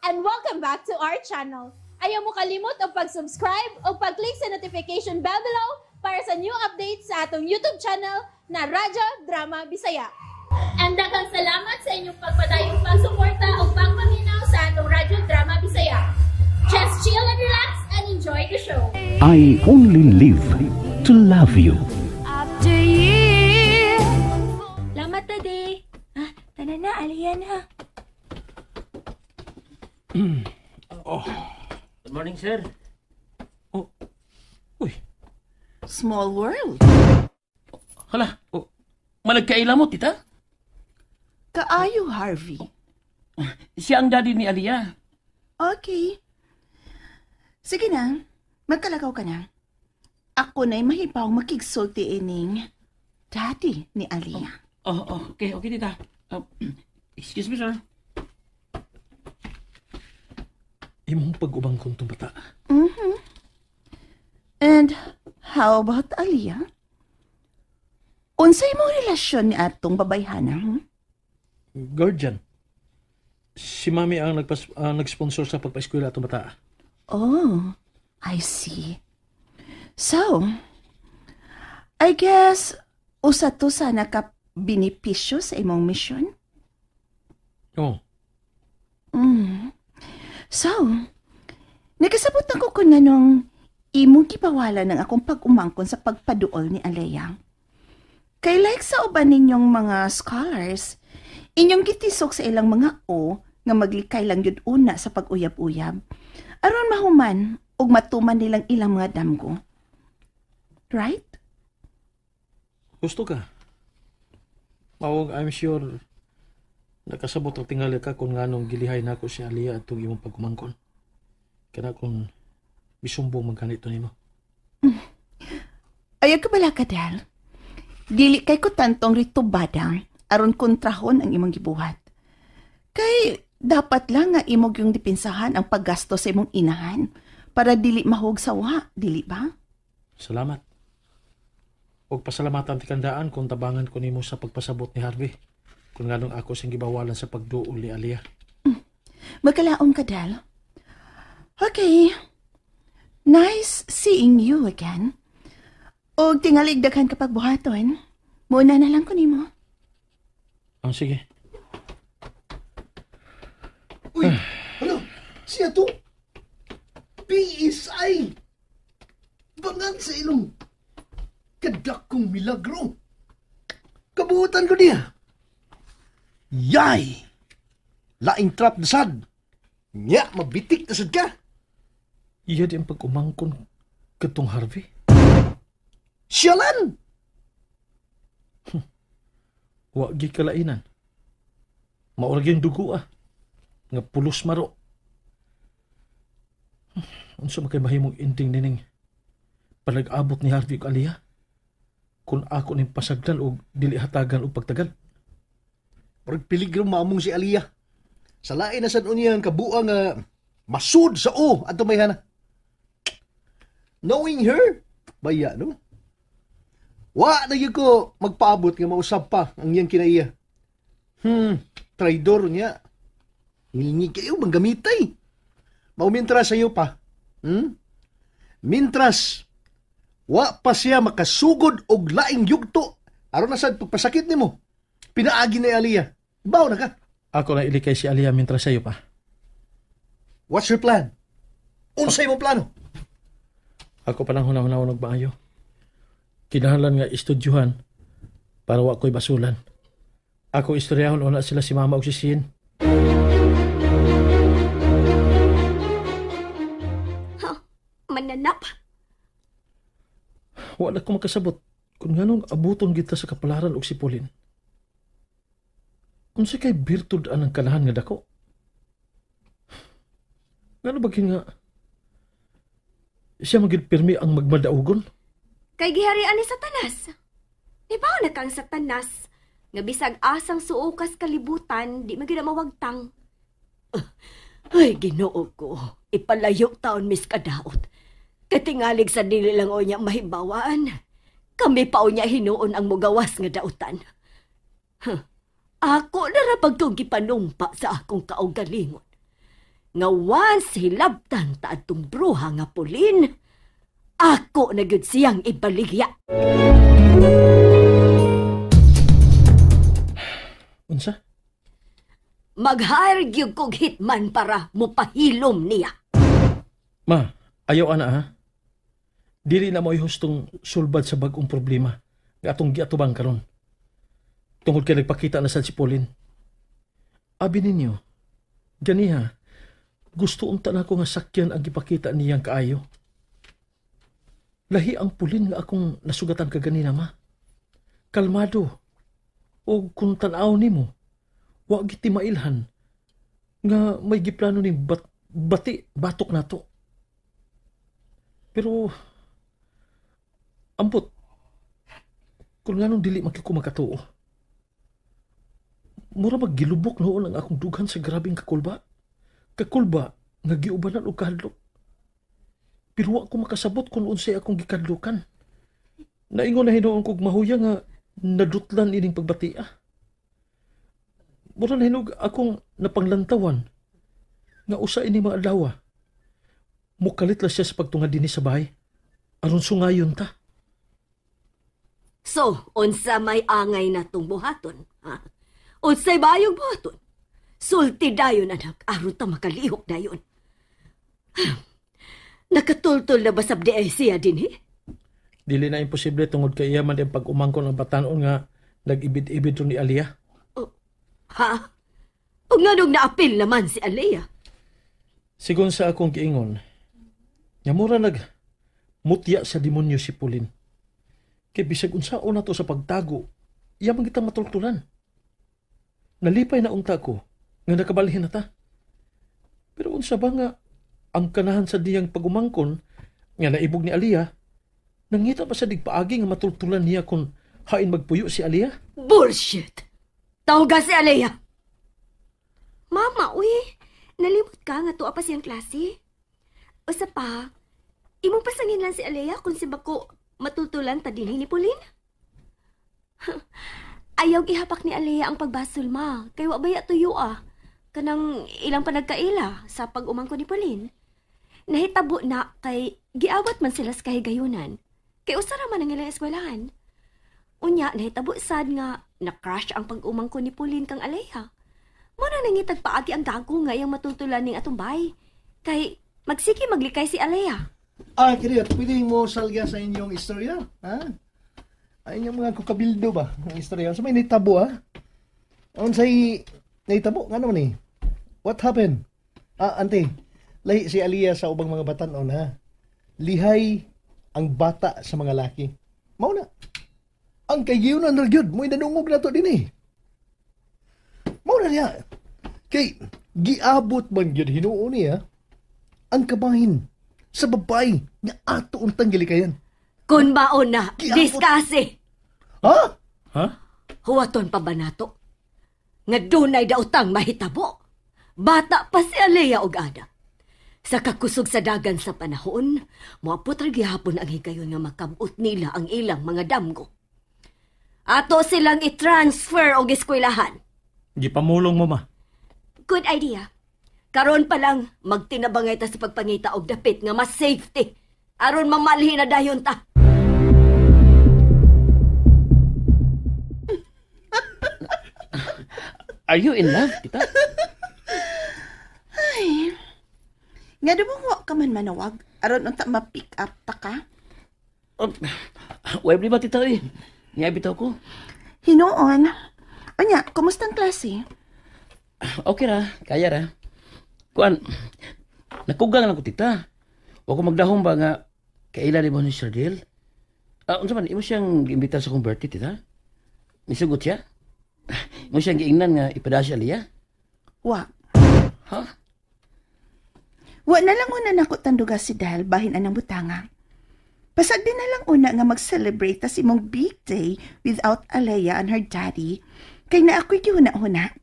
and welcome back to our channel. Ayaw mo kalimot o pag-subscribe o pag-click sa notification bell below para sa new updates sa atong YouTube channel na Radyo Drama Bisaya. And daghang salamat sa inyong pagpadayong pagsuporta o pagpaminaw sa atong Radyo Drama Bisaya. Just chill and relax and enjoy the show. I only live to love you. After years. Lamat na, day. Tanan na, aliyan ha. Good morning, sir. Oh. Uy. Small world. Hala. Oh. Malagkaila mo, tita? Kaayo, Harvey. Siya ang daddy ni Aliyah. Okay. Sige na. Magkalagaw ka na. Ako na'y mahibaw makigsulti ining daddy ni Aliyah. Okay, tita. Excuse me, sir. Imong pag-ubang kong bata. And how about Aliyah? Unsay mong relasyon ni atong babayhana? Guardian. Si mami ang nag-sponsor sa pagpa-eskwela atong bata. Oh, I see. So, I guess usa to sana ka binipisyo sa imong mission? Oh. So, nagkasabot ako kung nanong imong gibawalan ng akong pag-umangkon sa pagpaduol ni Aliyah. Kay like sa uban ninyong mga scholars, inyong gitisok sa ilang mga o nga maglikay lang yun una sa pag-uyab-uyab, aron mahuman ug matuman nilang ilang mga damgo. Right? Gusto ka? Mawag, I'm sure nakasabot ang tingali ka kung nganong gilihay na ako si Aliyah at imong pagkumangkon. Kaya kung misumbong magkanito nimo. Ayaw ka bala ka, Del. Dili kay ko tantong rito badang aron kontrahon ang imong gibuhat. Kay dapat lang nga imong yung dipinsahan ang paggasto sa imong inahan para dili mahog sawa, dili ba? Salamat. Huwag pasalamatan ti kandaan kung tabangan ko nimo sa pagpasabot ni Harvey. Kung nganong ako sing gibawalan sa pagduol ni Aliyah. Magkalaon ka, Del. Okay. Nice seeing you again. O tingaligdaghan kapag buhaton, muna na lang ko nimo. Sige. Uy, ano? Siya to? PSI! Bangan sa ilong. Kadakong milagro. Kabuutan ko niya. Yay! Laing trap na sad. Nya, mabitik na sad ka. Iya di ang pag-umangkon katong Harvey. Siyalan! Wa gi kalainan. Maurag yung dugo nga pulos maro. Unsa man kay mahimong ending nining palag-abot ni Harvey ug Aliyah? Kung ako ning pasagdan og dili hatagan og pagtagal. Parang piligro mamong si Aliyah. Sa lain na sad unya ang kabuang masud sa at tumayhana. Knowing her, baya no? Wa na yun ko magpaabot nga mausap pa ang iyang kinaiya. Traidor niya. Hilingi kayo manggamitay. Maumintras sa iyo pa. Mintras, wa pa siya makasugod og laing yugto. Aron na sad pagpasakit nimo. Pinaagi na Aliyah. Baw na ka. Ako na ilikay si Aliyah mientras sayo pa. What's your plan? Unsay mo plano? Ako pa lang hunahunahon og maayo. Kinahanglan nga estudyuhan para wa ko'y basulan. Ako istoryahon una sila si mama og si Sin. Mananap. Wala ko makasabot kung nganong abuton kita sa kapalaran og sipulin. Unsa kay birtud anang kalahan nga dako? Ngano bagin nga siya magid pirmi ang magmadaugon? Kay giharian ni Satanas. Ibaw na kang Satanas. Nga bisag asang suukas kalibutan, di magina mawagtang. Ay, Ginoo ko. Ipalayo taon, Miss Kadaot. Katingalig sa dili lang o niya mahibawaan. Kami pa o niya hinuon ang mugawas nga dautan. Ako na ra pagtong gipanumpa sa akong kaugalingon. nga once hilabtan ta adtong bruha nga Pulin, ako na gyud siyang ibaligya. Unsa? Mag-hire gyud kog hitman para mupahilom niya. Ma, ayaw ana ha. Dili na mo hustong sulbad sa bag-ong problema nga atong giatubang karon. Tungod kay nagpakita na sad si Pauline. Abi ninyo, ganiha, gusto unta na ako nga sakyan ang gipakita niyang kaayo. Lahi ang Pauline nga akong nasugatan kaganina, ma. Kalmado. O kung tanaw nimo, wa giti mailhan nga may giplano ning batok nato. Pero ambot, kung nga nung dili makikumakatuo, mura maggilubok noon ang akong dughan sa grabing kakulba. Kakulba nga giubanan og kahadlok. Pero wa ko makasabot kung unsay akong gikadlukan. Naingon na hinoon kog mahuya nga nadutlan ining pagbatia. Mura na hinog akong napanglantawan nga usa ini mga adlaw. Mukalit la siya sa pagtungad dinhi sa bahay. Aron sungayon ta. So, unsa may angay na tong buhaton? Ha? Unsay bayog buhaton? Sulti dayon anak, aron ta makalihok dayon. Nakatultol na basab di ay siya din eh? Dili na imposible tungod kay iya man ang pag-umangkon ang batanon nga nag-ibid-ibid ron ni Alia. Ha? O nga nung naapil naman si Alea? Sigon sa akong giingon, nga mura mutya sa demonyo si Pauline. Kay bisag unsaon nato sa pagtago, iya man kitang matultulan. Nalipay na unta ko, nga nakabalhin na ta. Pero unsa ba nga, ang kanahan sa diyang pagumangkon, nga naibog ni Alia, nangita pa sa digpaagi nga matultulan niya kung hain magpuyo si Alia? Bullshit! Tawga si Alea! Mama, uy, nalimot ka nga tuwa pa siyang klase. Usa pa, imong pasangin lang si Alea kung si Bako matutulan ta dinhi ni Pauline. Ayaw gihapak ni Alea ang pagbasol, ma. Kay wa baya tuyo kanang ilang panagkaila sa pag-umangko ni Pauline. Nahitabo na kay giawat man sila sa kahigayunan. Kay usara man ang ilang eskwelahan. Unya, nahitabo sad nga na-crush ang pag-umangko ni Pauline kang Alea. Muna nangitag paagi ang gago nga iyang matutulan ning atong bay. Kay magsiki maglikay si Alea. Kiriyot, pwede mo salga sa inyong istorya, ha? Ay, inyong mga kukabildo ba, ang istorya. So may naitabo, ha? Ang say, naitabo, nga naman eh. What happened? Ante, lahi si Alia sa ubang mga batanon, ha? Lihay ang bata sa mga laki. Mao na. Ang kaygiunan na gyud, mo'y nanungog na to din eh. Mao na niya. Kay, giabot man gyud hinuon niya, ang kabahin sa babae nga ato untang gilikayan. Kun baon na, diskase! Ha? Ha? Huwaton pa ba nato? Nga dunay daotang mahitabo. Bata pa si Alea og Ada. Sa kakusog sa dagan sa panahon, moapot ra gihapon ang higayon nga makabut nila ang ilang mga damgo. Ato silang i-transfer og eskwelahan. Gipamulong mo, ma. Good idea. Karon pa lang, magtinabangay ta sa pagpangita og dapit nga mas safety. Aron mamalhin na dayon ta. Are you in love, tita? Ay, nga dumo ka man manawag, aron unta ma-pick up ta ka? Webli ba, tita eh? Nga bitaw ko. Hinoon. Anya, kumusta ang klase? Okay ra, kaya ra. Kuan, nakugang lang ko, tita. Huwag ko magdahong ba nga kaila ni mo ni Sir Dale? Unsa man, imo siyang giimbitar sa kong birthday, tita? Nisugot siya? Imo siyang giingnan nga ipada si Alia? Wa. Ha? Wa na lang una nako tanduga si Dale bahin anang butanga. Pasag din na lang una nga mag-celebrate ta si mong big day without Alea and her daddy. Kay na ako'y gihuna-huna.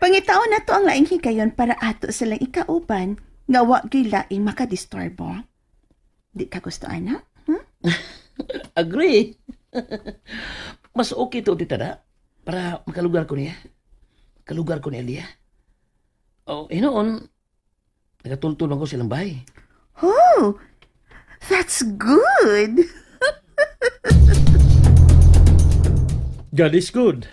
Pangitaon na to ang laing higayon para ato silang ikauban nga wa gyud laing makadisturbo. Di ka gusto, ana? Agree. Mas okay to, tita na. Para makalugar ko niya. Kalugar ko ni Alia. Oh, hinoon, nagatultulan ko silang bahay. Oh, that's good. God is good.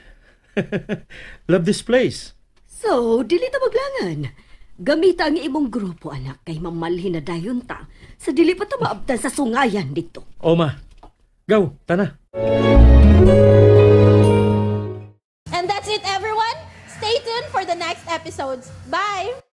Love this place. So, dili ta maglangan. Gamita ang imong grupo, anak, kay mamalhin na dayon ta. Sa dili pa ta maabtan sa sungayan dito. Oma, go, tana. And that's it, everyone. Stay tuned for the next episodes. Bye!